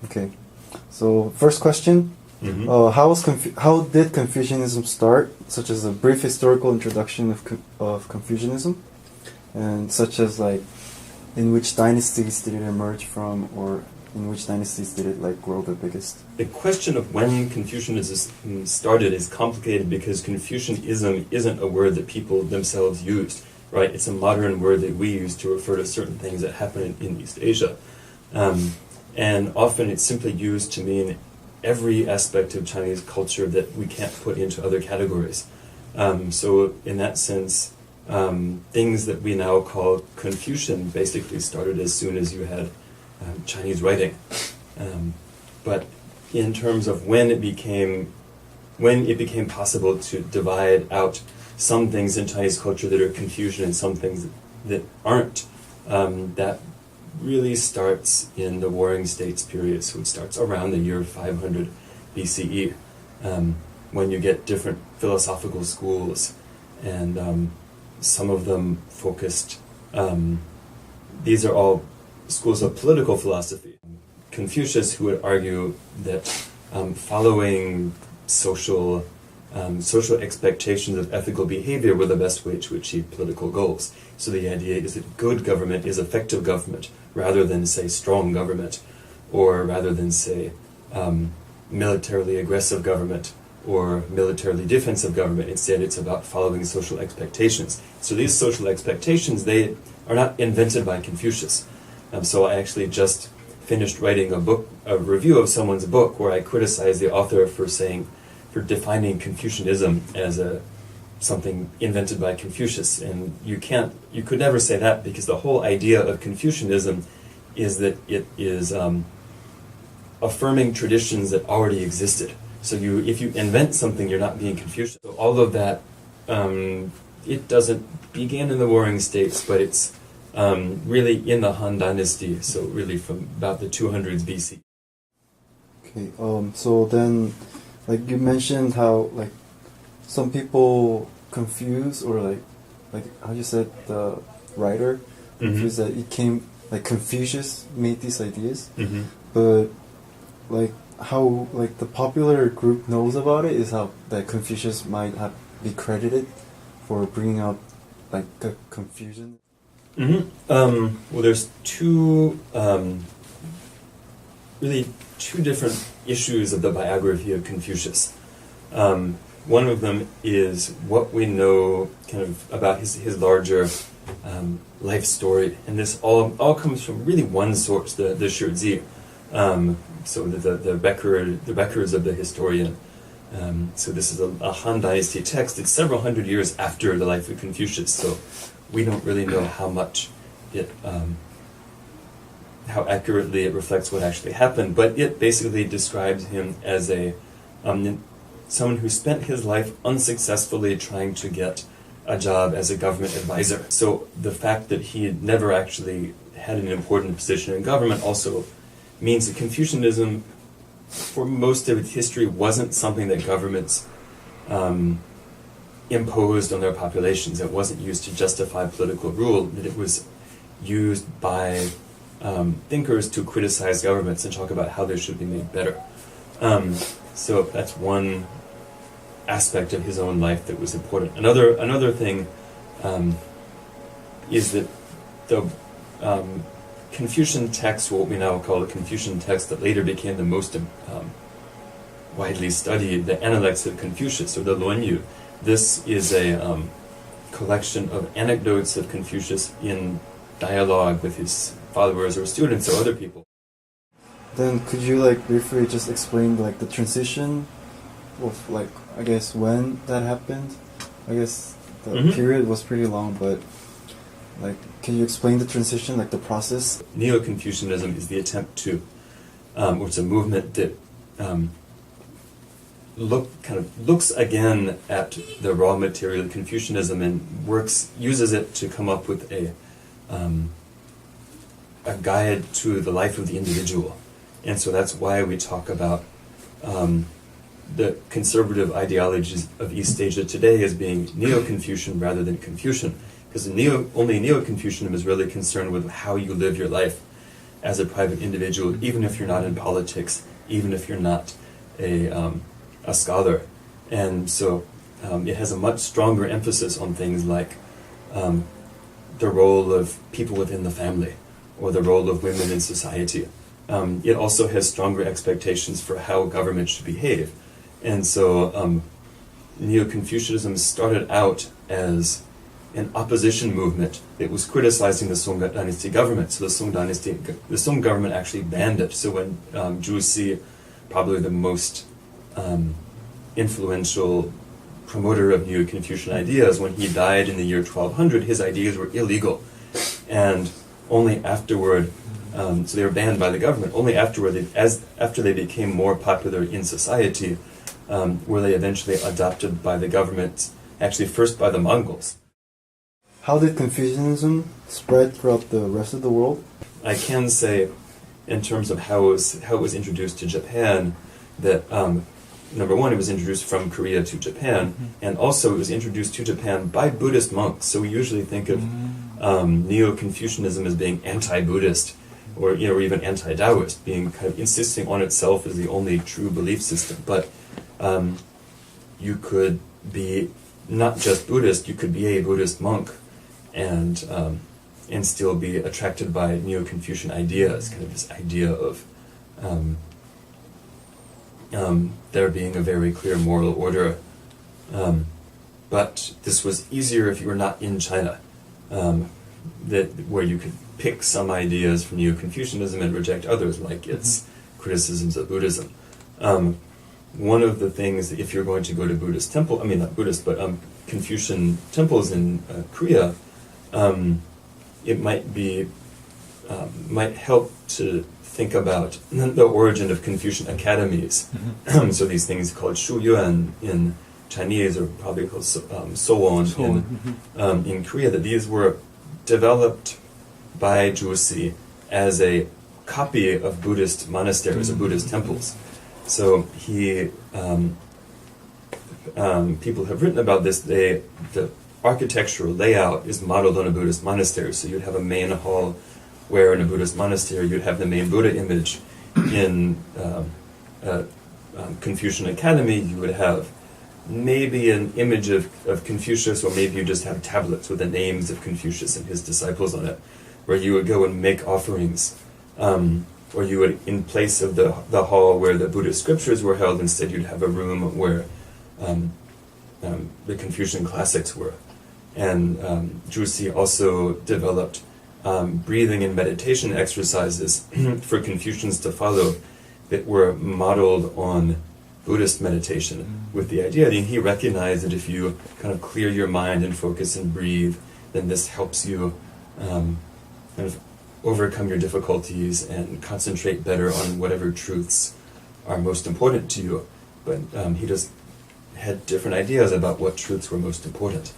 Okay. So first question. Mm-hmm. How did Confucianism start? Such as a brief historical introduction of Confucianism, and such as like in which dynasties did it emerge from, or in which dynasties did it like grow the biggest? The question of when Confucianism started is complicated because Confucianism isn't a word that people themselves used, right? It's a modern word that we use to refer to certain things that happen in East Asia. And often it's simply used to mean every aspect of Chinese culture that we can't put into other categories. So in that sense, things that we now call Confucian basically started as soon as you had Chinese writing. But in terms of when it became possible to divide out some things in Chinese culture that are Confucian and some things that aren't, that really starts in the Warring States period. So it starts around the year 500 BCE, when you get different philosophical schools, and some of them focused, these are all schools of political philosophy. Confucius, who would argue that following social expectations of ethical behavior were the best way to achieve political goals. So the idea is that good government is effective government, rather than, say, strong government, or rather than, say, militarily aggressive government, or militarily defensive government. Instead, it's about following social expectations. So these social expectations, they are not invented by Confucius. So I actually just finished writing a review of someone's book where I criticized the author for defining Confucianism as something invented by Confucius. And you could never say that, because the whole idea of Confucianism is that it is affirming traditions that already existed. So if you invent something, you're not being Confucian. So all of that, it doesn't begin in the Warring States, but it's really in the Han Dynasty, so really from about the 200s BC. Okay, so then, like you mentioned how like some people confuse, or like how you said, the writer confused that it came, like Confucius made these ideas, but like how like the popular group knows about it is how that Confucius might be credited for bringing up like the confusion. Well, there's really two different issues of the biography of Confucius. One of them is what we know kind of about his larger life story, and this all comes from really one source, the Shizhi. So the records of the historian. So this is a Han Dynasty text. It's several hundred years after the life of Confucius, so we don't really know how much how accurately it reflects what actually happened, but it basically describes him as someone who spent his life unsuccessfully trying to get a job as a government advisor. So the fact that he had never actually had an important position in government also means that Confucianism, for most of its history, wasn't something that governments imposed on their populations. It wasn't used to justify political rule, that it was used by thinkers to criticize governments and talk about how they should be made better. So that's one aspect of his own life that was important. Another thing is that the Confucian text, what we now call the Confucian text that later became the most widely studied, the Analects of Confucius, or the Luan Yu. This is a collection of anecdotes of Confucius in dialogue with his followers or students or other people. Then could you like briefly just explain like the transition of like, I guess, when that happened? I guess the period was pretty long, but like, can you explain the transition, like the process? Neo-Confucianism is the attempt to, or it's a movement that looks again at the raw material of Confucianism and uses it to come up with a guide to the life of the individual. And so that's why we talk about the conservative ideologies of East Asia today as being Neo-Confucian rather than Confucian, because only Neo-Confucianism is really concerned with how you live your life. as a private individual, even if you're not in politics, even if you're not a scholar. And so it has a much stronger emphasis on things like the role of people within the family, or the role of women in society. It also has stronger expectations for how government should behave. And so Neo-Confucianism started out as an opposition movement. It was criticizing the Song Dynasty government. So the Song government actually banned it. So when Zhu Xi, probably the most influential promoter of Neo-Confucian ideas, when he died in the year 1200, his ideas were illegal. And only afterward, so they were banned by the government, only afterward, after they became more popular in society, were they eventually adopted by the government, actually first by the Mongols. How did Confucianism spread throughout the rest of the world? I can say, in terms of how it was introduced to Japan, that number one, it was introduced from Korea to Japan, and also it was introduced to Japan by Buddhist monks. So we usually think of Neo-Confucianism as being anti-Buddhist, or even anti-Taoist, being kind of insisting on itself as the only true belief system. But you could be not just Buddhist; you could be a Buddhist monk, and still be attracted by Neo-Confucian ideas, kind of this idea of there being a very clear moral order. But this was easier if you were not in China, where you could pick some ideas from Neo-Confucianism and reject others, like its criticisms of Buddhism. One of the things, if you're going to go to Buddhist temple, not Buddhist, but Confucian temples in Korea, it might help to think about the origin of Confucian academies. So these things called Shuyuan in Chinese, or probably called Sowon in Korea, that these were developed by Zhu Xi as a copy of Buddhist monasteries or Buddhist temples. So people have written about this. The architectural layout is modeled on a Buddhist monastery. So you'd have a main hall where in a Buddhist monastery you'd have the main Buddha image. In Confucian Academy you would have maybe an image of Confucius, or maybe you just have tablets with the names of Confucius and his disciples on it, where you would go and make offerings. Or you would, in place of the hall where the Buddhist scriptures were held, instead you'd have a room where the Confucian classics were. And Zhu Xi also developed breathing and meditation exercises for Confucians to follow that were modeled on Buddhist meditation, with the idea that he recognized that if you kind of clear your mind and focus and breathe, then this helps you kind of overcome your difficulties and concentrate better on whatever truths are most important to you. But he just had different ideas about what truths were most important.